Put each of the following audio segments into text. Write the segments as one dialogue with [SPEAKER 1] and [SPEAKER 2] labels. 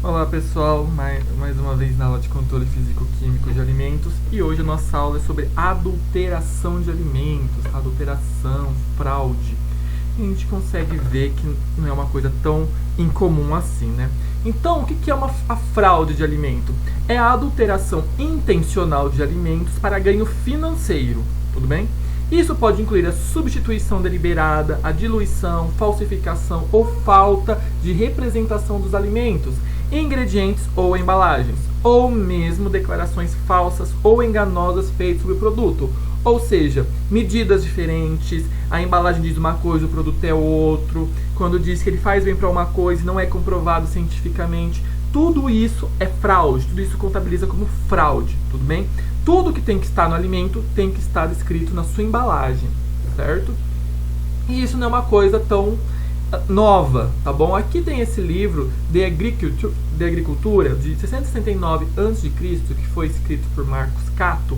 [SPEAKER 1] Olá pessoal, mais uma vez na aula de controle físico-químico de alimentos, e hoje a nossa aula é sobre adulteração de alimentos, adulteração, fraude. E a gente consegue ver que não é uma coisa tão incomum assim, né? Então, o que é a fraude de alimento? É a adulteração intencional de alimentos para ganho financeiro, tudo bem? Isso pode incluir a substituição deliberada, a diluição, falsificação ou falta de representação dos alimentos, ingredientes ou embalagens, ou mesmo declarações falsas ou enganosas feitas sobre o produto. Ou seja, medidas diferentes, a embalagem diz uma coisa, o produto é outro, quando diz que ele faz bem para uma coisa e não é comprovado cientificamente. Tudo isso é fraude, tudo isso contabiliza como fraude, tudo bem? Tudo que tem que estar no alimento tem que estar escrito na sua embalagem, certo? E isso não é uma coisa tão nova, tá bom? Aqui tem esse livro de Agricultura de 669 a.C., que foi escrito por Marcos Cato,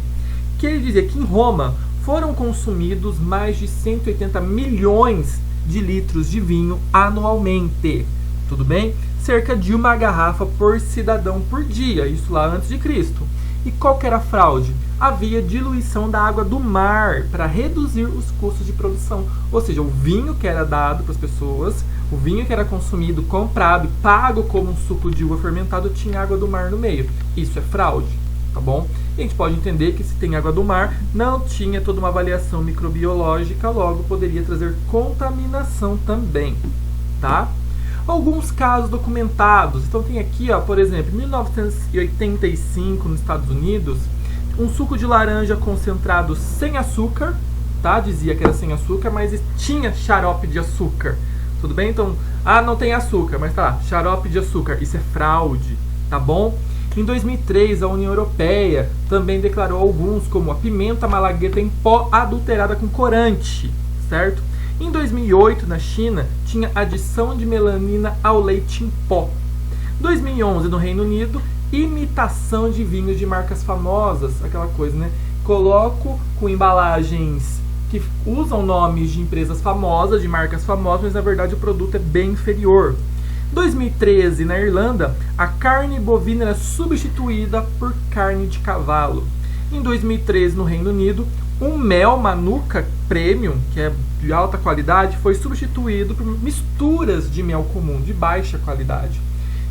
[SPEAKER 1] que ele dizia que em Roma foram consumidos mais de 180 milhões de litros de vinho anualmente, tudo bem? Cerca de uma garrafa por cidadão por dia, isso lá antes de Cristo. E qual que era a fraude? Havia diluição da água do mar para reduzir os custos de produção. Ou seja, o vinho que era dado para as pessoas, o vinho que era consumido, comprado e pago como um suco de uva fermentado, tinha água do mar no meio. Isso é fraude, tá bom? E a gente pode entender que se tem água do mar, não tinha toda uma avaliação microbiológica, logo poderia trazer contaminação também, tá? Alguns casos documentados. Então tem aqui, ó, por exemplo, em 1985, nos Estados Unidos, um suco de laranja concentrado sem açúcar, tá? Dizia que era sem açúcar, mas tinha xarope de açúcar. Tudo bem? Então, não tem açúcar, mas tá lá, xarope de açúcar. Isso é fraude, tá bom? Em 2003, a União Europeia também declarou alguns, como a pimenta malagueta em pó adulterada com corante, certo? Em 2008, na China, tinha adição de melanina ao leite em pó. 2011, no Reino Unido, imitação de vinhos de marcas famosas, aquela coisa, né? Coloco com embalagens que usam nomes de empresas famosas, de marcas famosas, mas na verdade o produto é bem inferior. 2013, na Irlanda, a carne bovina era substituída por carne de cavalo. Em 2013, no Reino Unido, um mel Manuka Premium, que é de alta qualidade, foi substituído por misturas de mel comum, de baixa qualidade.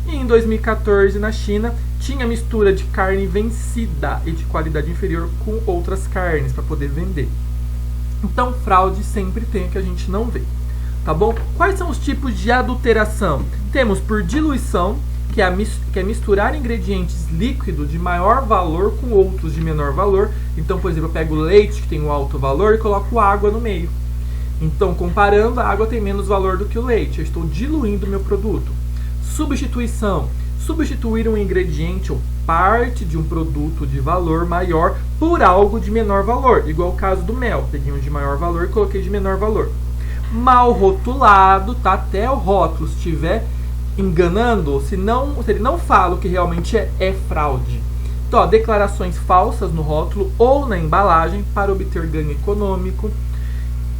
[SPEAKER 1] E em 2014, na China, tinha mistura de carne vencida e de qualidade inferior com outras carnes para poder vender. Então, fraude sempre tem que a gente não vê, tá bom? Quais são os tipos de adulteração? Temos por diluição, que é misturar ingredientes líquidos de maior valor com outros de menor valor. Então, por exemplo, eu pego leite, que tem um alto valor, e coloco água no meio. Então, comparando, a água tem menos valor do que o leite. Eu estou diluindo o meu produto. Substituição. Substituir um ingrediente ou parte de um produto de valor maior por algo de menor valor. Igual o caso do mel. Peguei um de maior valor e coloquei de menor valor. Mal rotulado, tá? Até o rótulo estiver enganando, se ele não fala o que realmente é fraude. Então, ó, declarações falsas no rótulo ou na embalagem para obter ganho econômico.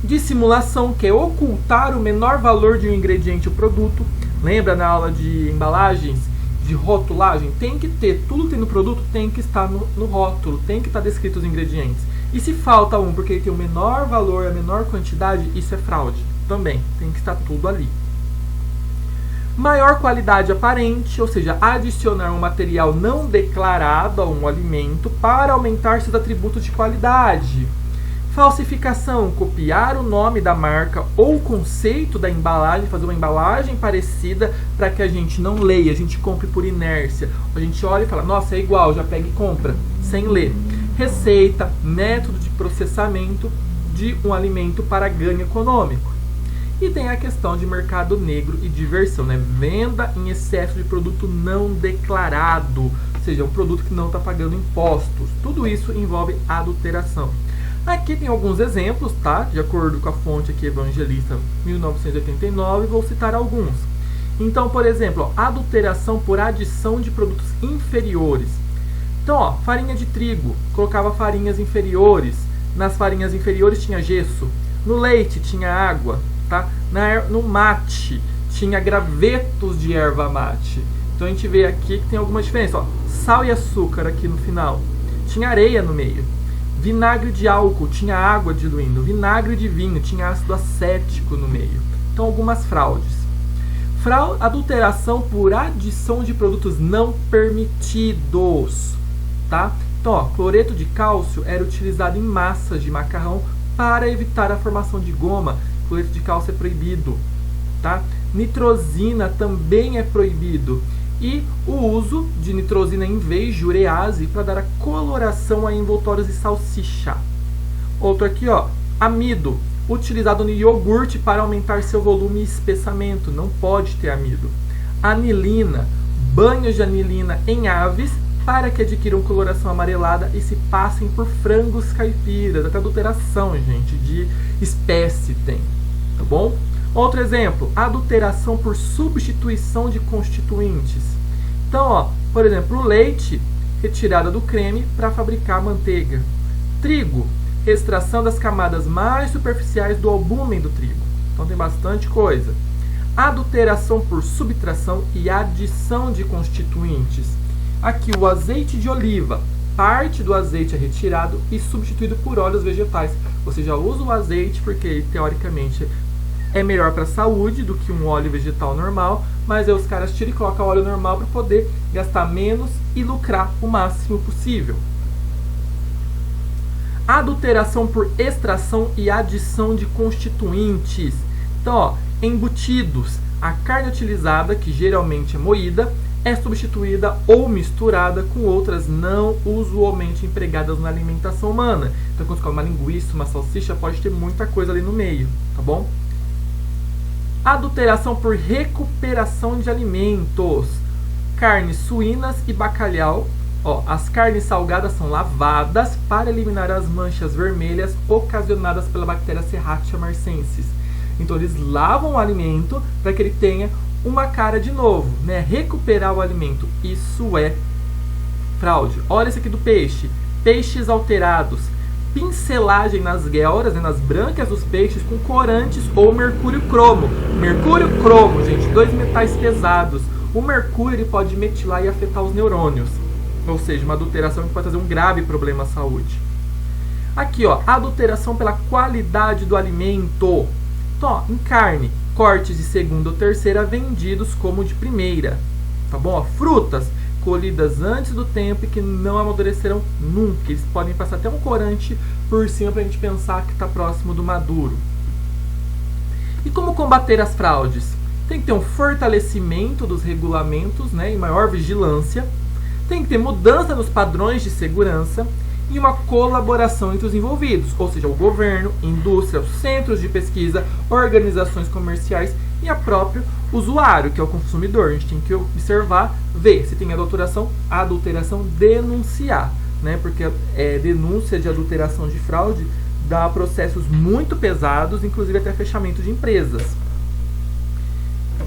[SPEAKER 1] Dissimulação, que é ocultar o menor valor de um ingrediente ou produto. Lembra na aula de embalagens, de rotulagem? Tem que ter, tudo que tem no produto tem que estar no rótulo, tem que estar descrito os ingredientes. E se falta um porque ele tem o menor valor, a menor quantidade, isso é fraude também, tem que estar tudo ali. Maior qualidade aparente, ou seja, adicionar um material não declarado a um alimento para aumentar seus atributos de qualidade. Falsificação, copiar o nome da marca ou o conceito da embalagem, fazer uma embalagem parecida para que a gente não leia, a gente compre por inércia. A gente olha e fala, nossa, é igual, já pega e compra, sem ler. Receita, método de processamento de um alimento para ganho econômico. E tem a questão de mercado negro e diversão, né? Venda em excesso de produto não declarado, ou seja, um produto que não está pagando impostos. Tudo isso envolve adulteração. Aqui tem alguns exemplos, tá? De acordo com a fonte aqui, Evangelista 1989, vou citar alguns. Então, por exemplo, ó, adulteração por adição de produtos inferiores. Então, ó, farinha de trigo, colocava farinhas inferiores. Nas farinhas inferiores tinha gesso. No leite tinha água. Tá? No mate tinha gravetos de erva mate, Então a gente vê aqui que tem alguma diferença. Ó, sal e açúcar aqui no final. Tinha areia no meio. Vinagre de álcool, tinha água diluindo. Vinagre de vinho, tinha ácido acético no meio. Então algumas fraudes. Adulteração por adição de produtos não permitidos. Tá? Então, ó, cloreto de cálcio era utilizado em massas de macarrão para evitar a formação de goma. Cloreto de cálcio é proibido. Tá? Nitrosina também é proibido. E o uso de nitrosina em vez de urease para dar a coloração a envoltórios de salsicha. Outro aqui, ó, amido, utilizado no iogurte para aumentar seu volume e espessamento. Não pode ter amido. Anilina, banhos de anilina em aves para que adquiram coloração amarelada e se passem por frangos caipiras. Até adulteração, gente, de espécie tem, tá bom? Outro exemplo, adulteração por substituição de constituintes. Então, ó, por exemplo, o leite, retirada do creme para fabricar manteiga. Trigo, extração das camadas mais superficiais do albúmen do trigo. Então tem bastante coisa. Adulteração por subtração e adição de constituintes. Aqui o azeite de oliva, parte do azeite é retirado e substituído por óleos vegetais. Você já usa o azeite porque, teoricamente, é melhor para a saúde do que um óleo vegetal normal, mas aí os caras tiram e colocam óleo normal para poder gastar menos e lucrar o máximo possível. Adulteração por extração e adição de constituintes. Então, ó, embutidos, a carne utilizada, que geralmente é moída, é substituída ou misturada com outras não usualmente empregadas na alimentação humana. Então, quando você come uma linguiça, uma salsicha, pode ter muita coisa ali no meio, tá bom? Adulteração por recuperação de alimentos. Carnes suínas e bacalhau. Ó, as carnes salgadas são lavadas para eliminar as manchas vermelhas ocasionadas pela bactéria Serratia marcescens. Então eles lavam o alimento para que ele tenha uma cara de novo, né? Recuperar o alimento. Isso é fraude. Olha esse aqui do peixe. Peixes alterados. Pincelagem nas guelras, né, nas brânquias dos peixes com corantes ou mercúrio cromo. Mercúrio cromo, gente, dois metais pesados. O mercúrio ele pode metilar e afetar os neurônios. Ou seja, uma adulteração que pode trazer um grave problema à saúde. Aqui, ó, adulteração pela qualidade do alimento. Então, ó, em carne, cortes de segunda ou terceira vendidos como de primeira. Tá bom? Ó, frutas colhidas antes do tempo e que não amadureceram nunca. Eles podem passar até um corante por cima para a gente pensar que está próximo do maduro. E como combater as fraudes? Tem que ter um fortalecimento dos regulamentos, né, e maior vigilância. Tem que ter mudança nos padrões de segurança e uma colaboração entre os envolvidos, ou seja, o governo, indústria, os centros de pesquisa, organizações comerciais e a próprio usuário, que é o consumidor. A gente tem que observar, ver se tem adulteração, denunciar, né? Porque denúncia de adulteração de fraude dá processos muito pesados, inclusive até fechamento de empresas.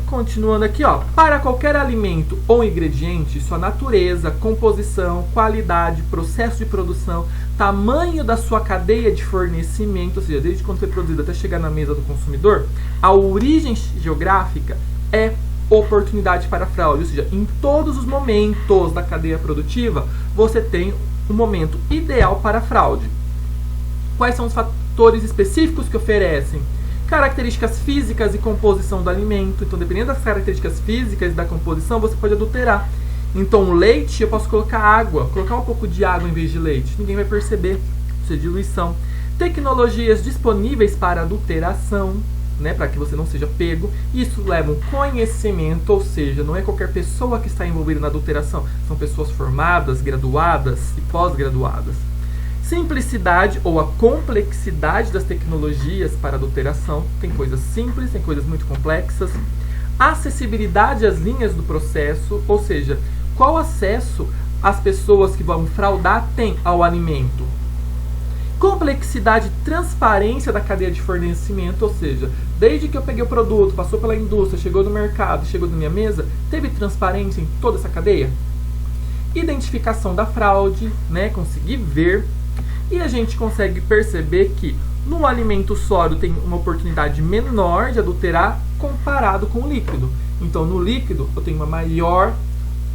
[SPEAKER 1] Continuando aqui, ó, para qualquer alimento ou ingrediente, sua natureza, composição, qualidade, processo de produção, tamanho da sua cadeia de fornecimento, ou seja, desde quando foi produzido até chegar na mesa do consumidor, a origem geográfica é oportunidade para fraude, ou seja, em todos os momentos da cadeia produtiva, você tem um momento ideal para fraude. Quais são os fatores específicos que oferecem? Características físicas e composição do alimento. Então, dependendo das características físicas e da composição, você pode adulterar. Então, o leite, eu posso colocar água, colocar um pouco de água em vez de leite. Ninguém vai perceber, isso é diluição. Tecnologias disponíveis para adulteração, né, para que você não seja pego. Isso leva um conhecimento, ou seja, não é qualquer pessoa que está envolvida na adulteração. São pessoas formadas, graduadas e pós-graduadas. Simplicidade ou a complexidade das tecnologias para adulteração. Tem coisas simples, tem coisas muito complexas. Acessibilidade às linhas do processo, ou seja, qual acesso as pessoas que vão fraudar têm ao alimento. Complexidade e transparência da cadeia de fornecimento, ou seja, desde que eu peguei o produto, passou pela indústria, chegou no mercado, chegou na minha mesa, teve transparência em toda essa cadeia? Identificação da fraude, né, conseguir ver. E a gente consegue perceber que no alimento sólido tem uma oportunidade menor de adulterar comparado com o líquido. Então, no líquido, eu tenho uma maior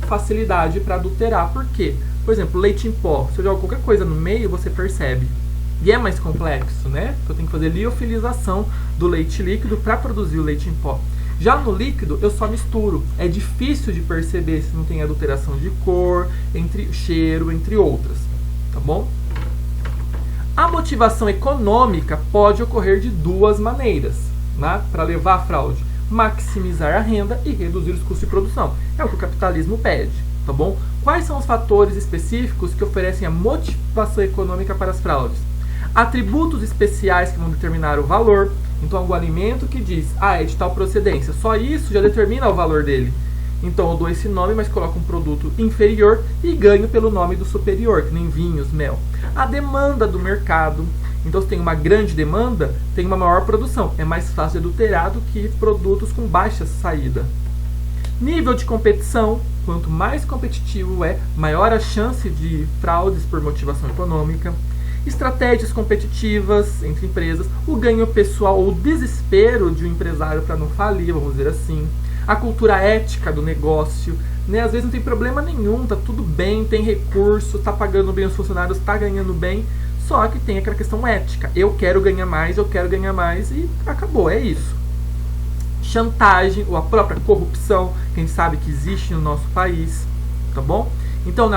[SPEAKER 1] facilidade para adulterar. Por quê? Por exemplo, leite em pó. Se eu jogo qualquer coisa no meio, você percebe. E é mais complexo, né? Eu tenho que fazer liofilização do leite líquido para produzir o leite em pó. Já no líquido, eu só misturo. É difícil de perceber se não tem adulteração de cor, cheiro, entre outras. Tá bom? A motivação econômica pode ocorrer de duas maneiras, né? Para levar à fraude. Maximizar a renda e reduzir os custos de produção. É o que o capitalismo pede, tá bom? Quais são os fatores específicos que oferecem a motivação econômica para as fraudes? Atributos especiais que vão determinar o valor. Então, algum alimento que diz, é de tal procedência, só isso já determina o valor dele. Então, eu dou esse nome, mas coloco um produto inferior e ganho pelo nome do superior, que nem vinhos, mel. A demanda do mercado. Então, se tem uma grande demanda, tem uma maior produção. É mais fácil de adulterar do que produtos com baixa saída. Nível de competição. Quanto mais competitivo é, maior a chance de fraudes por motivação econômica. Estratégias competitivas entre empresas. O ganho pessoal ou o desespero de um empresário para não falir, vamos dizer assim. A cultura ética do negócio. Né? Às vezes não tem problema nenhum, tá tudo bem, tem recurso, tá pagando bem os funcionários, tá ganhando bem. Só que tem aquela questão ética. Eu quero ganhar mais e acabou, é isso. Chantagem ou a própria corrupção, que a gente sabe que existe no nosso país, tá bom? Então,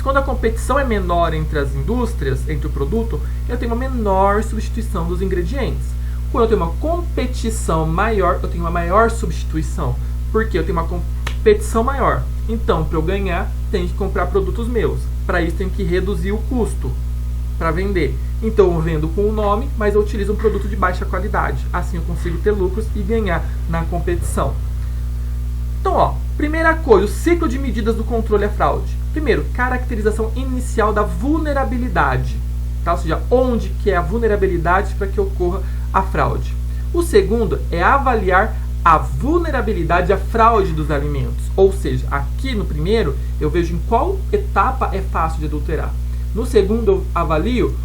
[SPEAKER 1] quando a competição é menor entre as indústrias, entre o produto, eu tenho uma menor substituição dos ingredientes. Quando eu tenho uma competição maior, eu tenho uma maior substituição. Porque eu tenho uma competição maior. Então, para eu ganhar, tenho que comprar produtos meus. Para isso, tenho que reduzir o custo para vender. Então, eu vendo com o nome, mas eu utilizo um produto de baixa qualidade. Assim, eu consigo ter lucros e ganhar na competição. Então, primeira coisa, o ciclo de medidas do controle à fraude. Primeiro, caracterização inicial da vulnerabilidade. Tá? Ou seja, onde que é a vulnerabilidade para que ocorra a fraude. O segundo é avaliar a vulnerabilidade à fraude dos alimentos. Ou seja, aqui no primeiro, eu vejo em qual etapa é fácil de adulterar. No segundo, eu avalio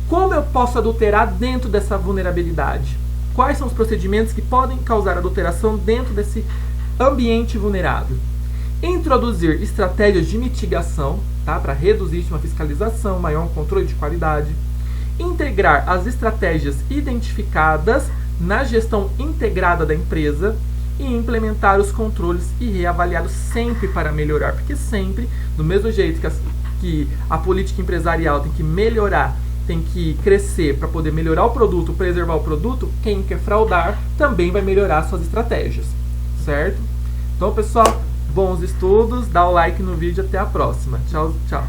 [SPEAKER 1] como eu posso adulterar dentro dessa vulnerabilidade. Quais são os procedimentos que podem causar adulteração dentro desse ambiente vulnerável. Introduzir estratégias de mitigação, tá? Para reduzir uma fiscalização, maior controle de qualidade. Integrar as estratégias identificadas na gestão integrada da empresa e implementar os controles e reavaliá-los sempre para melhorar. Porque sempre, do mesmo jeito que a política empresarial tem que melhorar, tem que crescer para poder melhorar o produto, preservar o produto, quem quer fraudar também vai melhorar suas estratégias. Certo? Então, pessoal, bons estudos, dá o like no vídeo, até a próxima. Tchau, tchau.